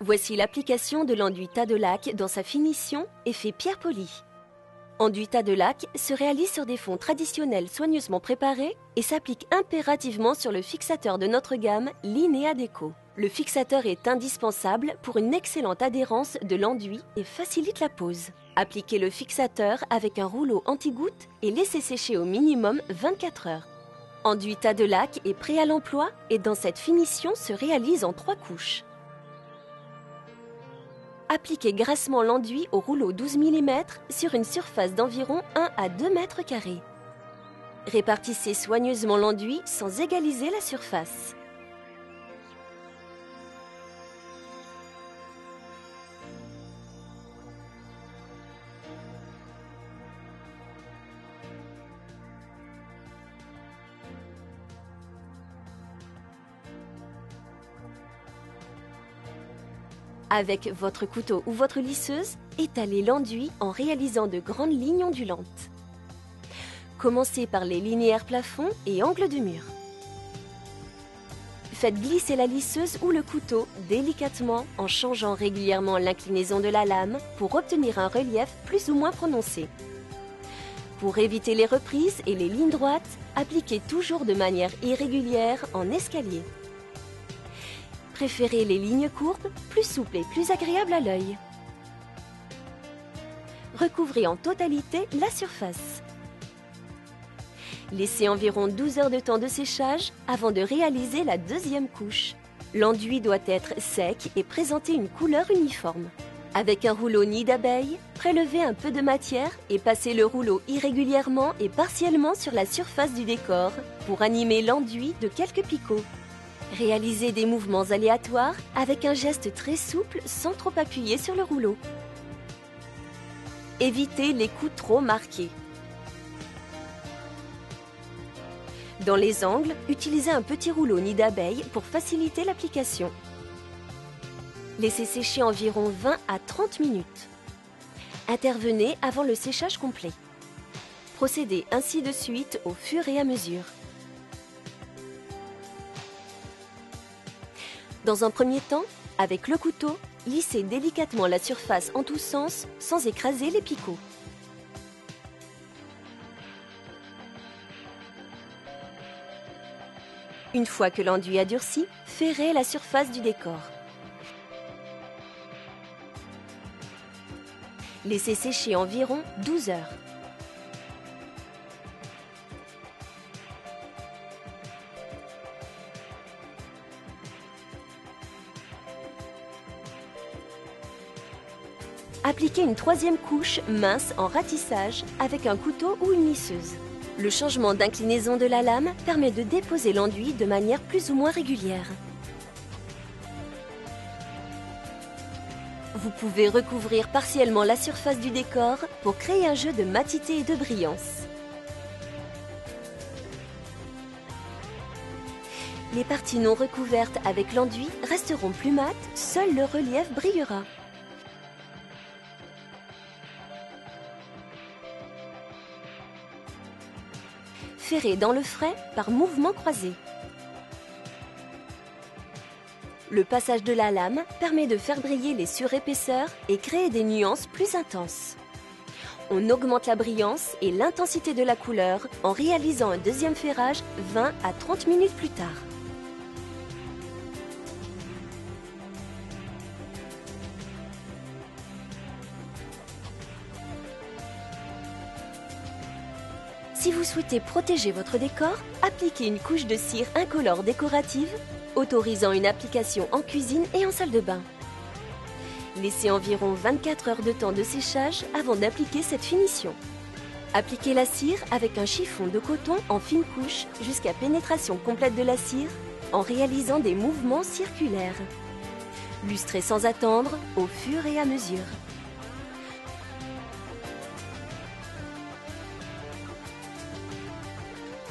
Voici l'application de l'enduit tas de laque dans sa finition effet pierre polie. Enduit tas de laque se réalise sur des fonds traditionnels soigneusement préparés et s'applique impérativement sur le fixateur de notre gamme Linea Deco. Le fixateur est indispensable pour une excellente adhérence de l'enduit et facilite la pose. Appliquez le fixateur avec un rouleau anti-goutte et laissez sécher au minimum 24 heures. Enduit tas de laque est prêt à l'emploi et dans cette finition se réalise en 3 couches. Appliquez grassement l'enduit au rouleau 12 mm sur une surface d'environ 1 à 2 mètres carrés. Répartissez soigneusement l'enduit sans égaliser la surface. Avec votre couteau ou votre lisseuse, étalez l'enduit en réalisant de grandes lignes ondulantes. Commencez par les linéaires plafonds et angles de mur. Faites glisser la lisseuse ou le couteau délicatement en changeant régulièrement l'inclinaison de la lame pour obtenir un relief plus ou moins prononcé. Pour éviter les reprises et les lignes droites, appliquez toujours de manière irrégulière en escalier. Préférez les lignes courbes, plus souples et plus agréables à l'œil. Recouvrez en totalité la surface. Laissez environ 12 heures de temps de séchage avant de réaliser la deuxième couche. L'enduit doit être sec et présenter une couleur uniforme. Avec un rouleau nid d'abeille, prélevez un peu de matière et passez le rouleau irrégulièrement et partiellement sur la surface du décor pour animer l'enduit de quelques picots. Réalisez des mouvements aléatoires avec un geste très souple sans trop appuyer sur le rouleau. Évitez les coups trop marqués. Dans les angles, utilisez un petit rouleau nid d'abeille pour faciliter l'application. Laissez sécher environ 20 à 30 minutes. Intervenez avant le séchage complet. Procédez ainsi de suite au fur et à mesure. Dans un premier temps, avec le couteau, lissez délicatement la surface en tous sens sans écraser les picots. Une fois que l'enduit a durci, ferrez la surface du décor. Laissez sécher environ 12 heures. Appliquez une troisième couche mince en ratissage avec un couteau ou une lisseuse. Le changement d'inclinaison de la lame permet de déposer l'enduit de manière plus ou moins régulière. Vous pouvez recouvrir partiellement la surface du décor pour créer un jeu de matité et de brillance. Les parties non recouvertes avec l'enduit resteront plus mates, seul le relief brillera. Ferrez dans le frais par mouvement croisé. Le passage de la lame permet de faire briller les surépaisseurs et créer des nuances plus intenses. On augmente la brillance et l'intensité de la couleur en réalisant un deuxième ferrage 20 à 30 minutes plus tard. Si vous souhaitez protéger votre décor, appliquez une couche de cire incolore décorative, autorisant une application en cuisine et en salle de bain. Laissez environ 24 heures de temps de séchage avant d'appliquer cette finition. Appliquez la cire avec un chiffon de coton en fine couche jusqu'à pénétration complète de la cire en réalisant des mouvements circulaires. Lustrez sans attendre au fur et à mesure.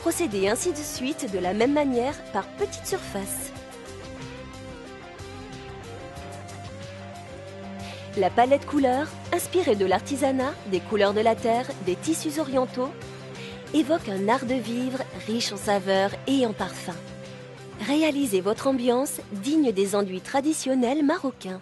Procédez ainsi de suite de la même manière par petites surfaces. La palette couleurs, inspirée de l'artisanat, des couleurs de la terre, des tissus orientaux, évoque un art de vivre riche en saveurs et en parfums. Réalisez votre ambiance digne des enduits traditionnels marocains.